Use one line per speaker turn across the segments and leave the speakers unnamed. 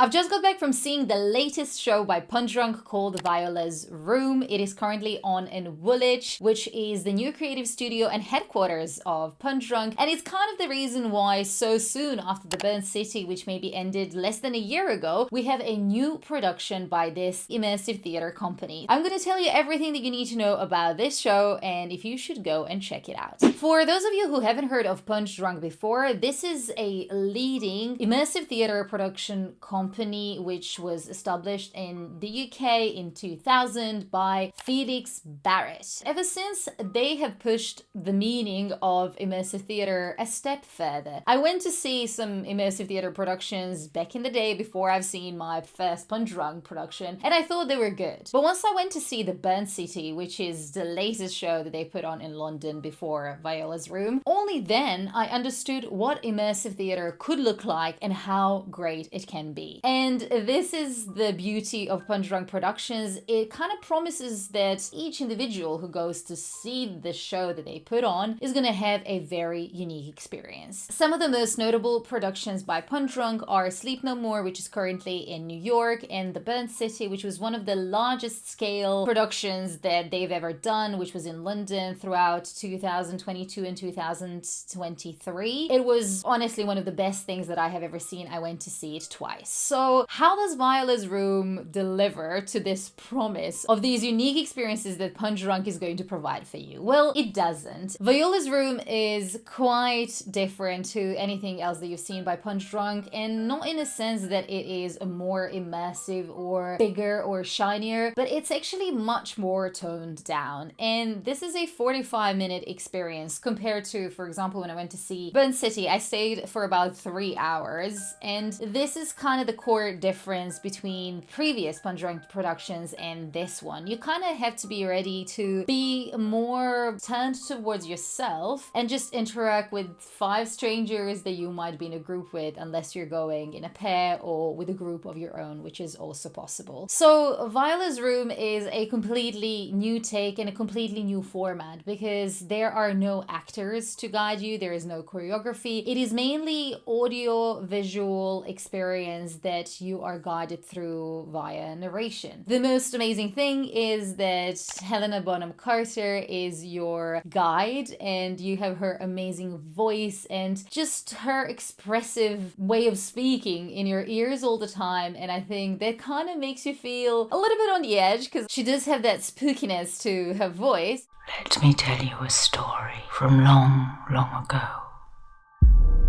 I've just got back from seeing the latest show by Punchdrunk called Viola's Room. It is currently on in Woolwich, which is the new creative studio and headquarters of Punchdrunk, and it's kind of the reason why so soon after the Burnt City, which maybe ended less than a year ago, we have a new production by this immersive theater company. I'm going to tell you everything that you need to know about this show and if you should go and check it out. For those of you who haven't heard of Punchdrunk before, this is a leading immersive theater production company which was established in the UK in 2000 by Felix Barrett. Ever since, they have pushed the meaning of immersive theater a step further. I went to see some immersive theater productions back in the day before I've seen my first Punchdrunk production, and I thought they were good. But once I went to see The Burnt City, which is the latest show that they put on in London before Viola's Room, only then I understood what immersive theater could look like and how great it can be. And this is the beauty of Punchdrunk Productions. It kind of promises that each individual who goes to see the show that they put on is going to have a very unique experience. Some of the most notable productions by Punchdrunk are Sleep No More, which is currently in New York, and The Burnt City, which was one of the largest scale productions that they've ever done, which was in London throughout 2022 and 2023. It was honestly one of the best things that I have ever seen. I went to see it twice. So how does Viola's Room deliver to this promise of these unique experiences that Punchdrunk is going to provide for you? Well, it doesn't. Viola's Room is quite different to anything else that you've seen by Punchdrunk, and not in a sense that it is more immersive or bigger or shinier, but it's actually much more toned down. And this is a 45-minute experience compared to, for example, when I went to see Burnt City, I stayed for about 3 hours, and this is kind of the core difference between previous Punchdrunk productions and this one. You kind of have to be ready to be more turned towards yourself and just interact with 5 strangers that you might be in a group with, unless you're going in a pair or with a group of your own, which is also possible. So Viola's Room is a completely new take and a completely new format because there are no actors to guide you, there is no choreography. It is mainly audio visual experience that you are guided through via narration. The most amazing thing is that Helena Bonham Carter is your guide, and you have her amazing voice and just her expressive way of speaking in your ears all the time, and I think that kind of makes you feel a little bit on the edge because she does have that spookiness to her voice.
Let me tell you a story from long, long ago.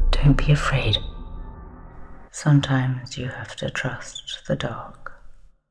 Don't be afraid. Sometimes you have to trust the dark.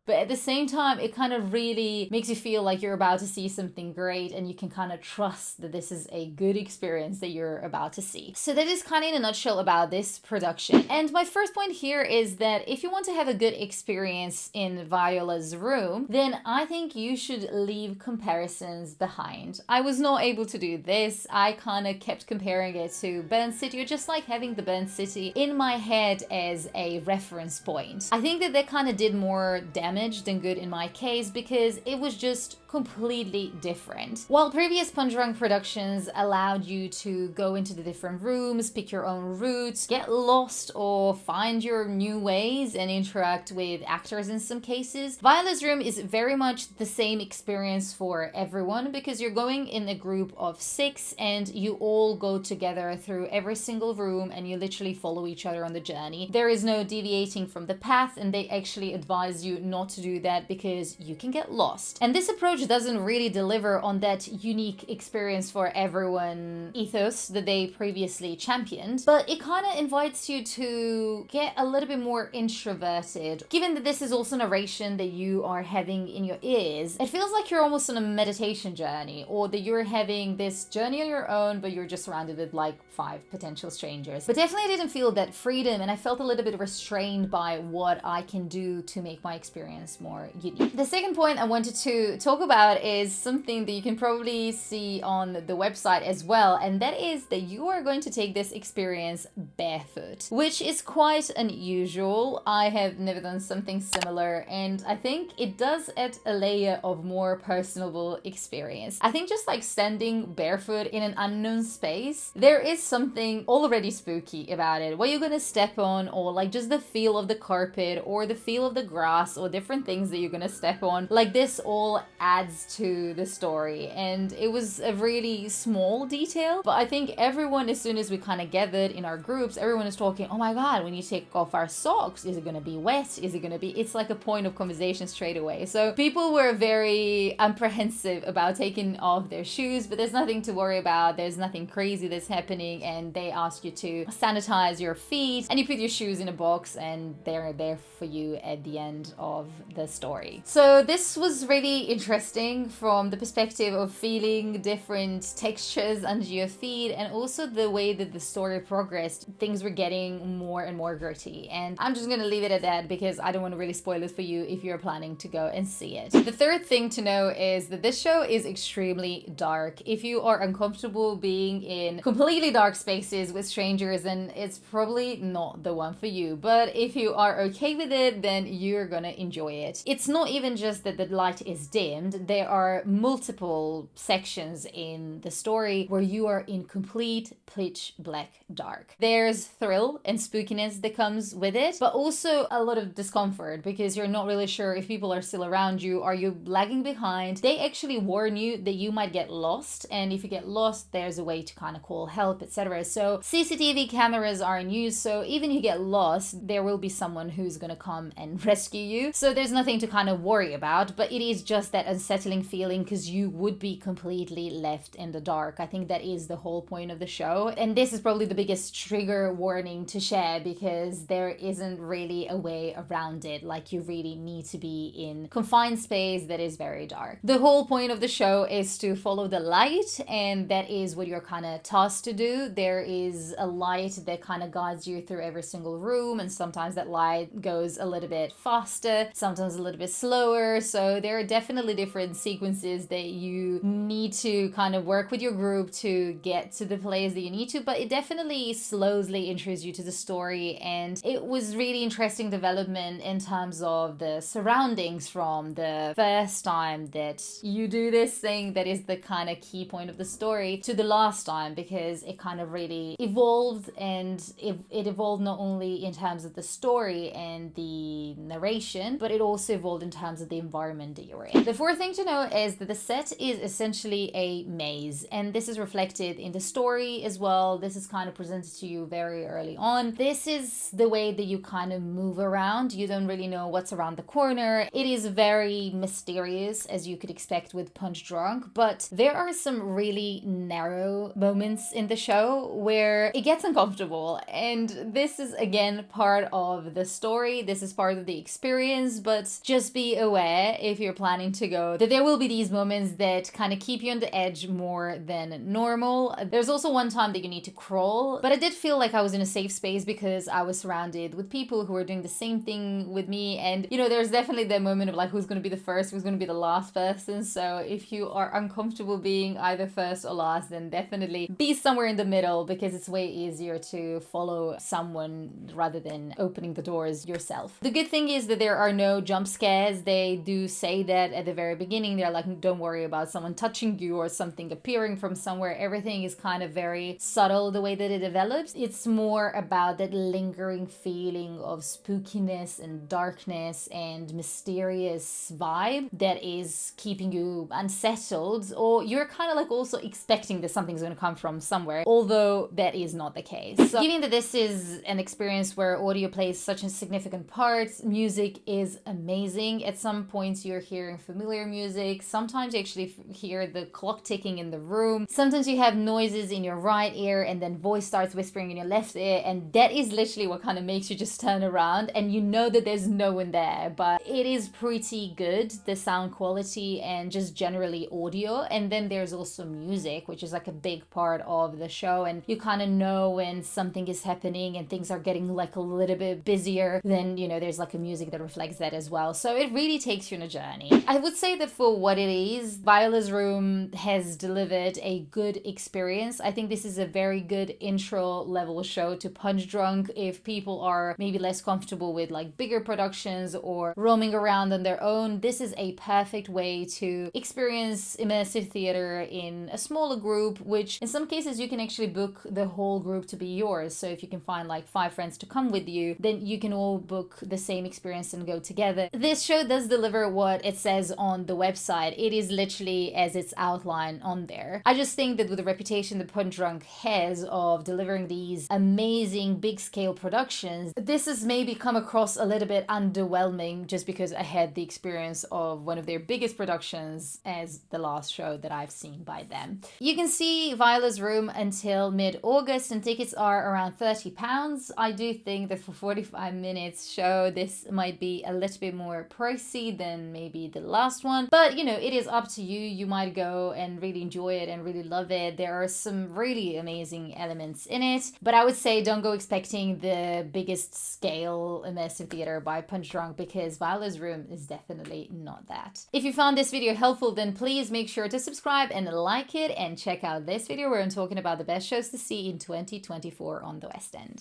But at the same time, it kind of really makes you feel like you're about to see something great and you can kind of trust that this is a good experience that you're about to see. So that is kind of in a nutshell about this production. And my first point here is that if you want to have a good experience in Viola's Room, then I think you should leave comparisons behind. I was not able to do this. I kind of kept comparing it to Burnt City, or just like having the Burnt City in my head as a reference point. I think that kind of did more damage than good in my case because it was just completely different. While previous Punchdrunk productions allowed you to go into the different rooms, pick your own routes, get lost or find your new ways and interact with actors in some cases, Viola's Room is very much the same experience for everyone because you're going in a group of 6 and you all go together through every single room and you literally follow each other on the journey. There is no deviating from the path, and they actually advise you not to do that because you can get lost. And this approach doesn't really deliver on that unique experience for everyone ethos that they previously championed, but it kind of invites you to get a little bit more introverted. Given that this is also narration that you are having in your ears, it feels like you're almost on a meditation journey, or that you're having this journey on your own, but you're just surrounded with like 5 potential strangers. But definitely I didn't feel that freedom, and I felt a little bit restrained by what I can do to make my experience experience more unique. The second point I wanted to talk about is something that you can probably see on the website as well, and that is that you are going to take this experience barefoot, which is quite unusual. I have never done something similar, and I think it does add a layer of more personable experience. I think just like standing barefoot in an unknown space, there is something already spooky about it. What you're gonna step on, or like just the feel of the carpet or the feel of the grass or different things that you're gonna step on, like this all adds to the story. And it was a really small detail, but I think everyone, as soon as we kind of gathered in our groups, everyone is talking, oh my god, when you take off our socks, is it gonna be wet? Is it gonna be, it's like a point of conversation straight away. So people were very apprehensive about taking off their shoes, but there's nothing to worry about. There's nothing crazy that's happening, and they ask you to sanitize your feet, and you put your shoes in a box, and they're there for you at the end of the story. So this was really interesting from the perspective of feeling different textures under your feet, and also the way that the story progressed. Things were getting more and more gritty, and I'm just gonna leave it at that because I don't want to really spoil it for you if you're planning to go and see it. The third thing to know is that this show is extremely dark. If you are uncomfortable being in completely dark spaces with strangers, then it's probably not the one for you. But if you are okay with it, then you're gonna enjoy it. It's not even just that the light is dimmed. There are multiple sections in the story where you are in complete pitch black dark. There's thrill and spookiness that comes with it, but also a lot of discomfort because you're not really sure if people are still around you. Are you lagging behind? They actually warn you that you might get lost, and if you get lost, there's a way to kind of call help, etc. So CCTV cameras are in use, so even if you get lost, there will be someone who's gonna come and rescue you. So there's nothing to kind of worry about, but it is just that unsettling feeling because you would be completely left in the dark. I think that is the whole point of the show, and this is probably the biggest trigger warning to share because there isn't really a way around it. Like, you really need to be in confined space that is very dark. The whole point of the show is to follow the light, and that is what you're kind of tasked to do. There is a light that kind of guides you through every single room, and sometimes that light goes a little bit faster, sometimes a little bit slower. So there are definitely different sequences that you need to kind of work with your group to get to the place that you need to, but it definitely slowly introduces you to the story, and it was really interesting development in terms of the surroundings from the first time that you do this thing that is the kind of key point of the story to the last time, because it kind of really evolved, and it evolved not only in terms of the story and the narration, but it also evolved in terms of the environment that you're in. The fourth thing to know is that the set is essentially a maze, and this is reflected in the story as well. This is kind of presented to you very early on. This is the way that you kind of move around. You don't really know what's around the corner. It is very mysterious, as you could expect with Punchdrunk, but there are some really narrow moments in the show where it gets uncomfortable, and this is again part of the story. This is part of the experience, but just be aware if you're planning to go that there will be these moments that kind of keep you on the edge more than normal. There's also one time that you need to crawl, but I did feel like I was in a safe space because I was surrounded with people who were doing the same thing with me, and you know, there's definitely that moment of like, who's going to be the first, who's going to be the last person. So if you are uncomfortable being either first or last, then definitely be somewhere in the middle, because it's way easier to follow someone rather than opening the doors yourself. The good thing is that there are no jump scares. They do say that at the very beginning. They're like, don't worry about someone touching you or something appearing from somewhere. Everything is kind of very subtle the way that it develops. It's more about that lingering feeling of spookiness and darkness and mysterious vibe that is keeping you unsettled, or you're kind of like also expecting that something's going to come from somewhere, although that is not the case. So given that this is an experience where audio plays such a significant part, music is amazing. At some points you're hearing familiar music. Sometimes you actually hear the clock ticking in the room. Sometimes you have noises in your right ear and then voice starts whispering in your left ear, and that is literally what kind of makes you just turn around, and you know that there's no one there. But it is pretty good, the sound quality and just generally audio. And then there's also music, which is like a big part of the show, and you kind of know when something is happening and things are getting like a little bit busier, then you know there's like a music that reflects that as well. So it really takes you on a journey. I would say that for what it is, Viola's Room has delivered a good experience. I think this is a very good intro level show to Punchdrunk if people are maybe less comfortable with like bigger productions or roaming around on their own. This is a perfect way to experience immersive theater in a smaller group, which in some cases you can actually book the whole group to be yours. So if you can find like 5 friends to come with you, then you can all book the same experience and go together. This show does deliver what it says on the website. It is literally as its outline on there. I just think that with the reputation that Punchdrunk has of delivering these amazing big scale productions, this has maybe come across a little bit underwhelming just because I had the experience of one of their biggest productions as the last show that I've seen by them. You can see Viola's Room until mid-August and tickets are around £30. I do think that for 45 minutes show this might be a little bit more pricey than maybe the last one, but you know, it is up to you. You might go and really enjoy it and really love it. There are some really amazing elements in it, but I would say don't go expecting the biggest scale immersive theater by Punchdrunk because Viola's Room is definitely not that. If you found this video helpful, then please make sure to subscribe and like it, and check out this video where I'm talking about the best shows to see in 2024 on the West End.